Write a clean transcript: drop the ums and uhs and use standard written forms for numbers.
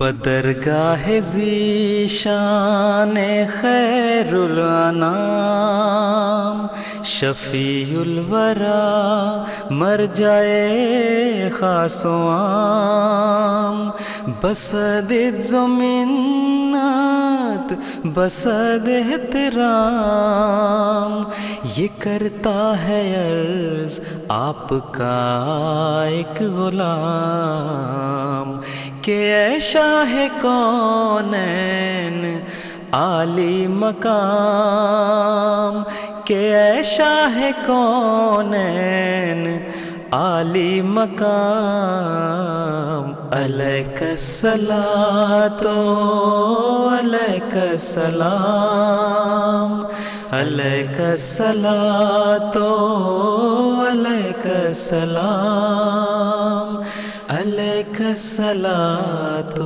بدرگاہ ذیشان خیر الانام شفیع الورا مرجع خاص و عام بصد منت بصد احترام یہ کرتا ہے عرض آپ کا ایک غلام کہ اے شاہ کونین عالی مقام کہ اے شاہ کونین عالی مقام علیک الصلاۃ علیک السلام علیک الصلاۃ علیک السلام علیک الصلاۃ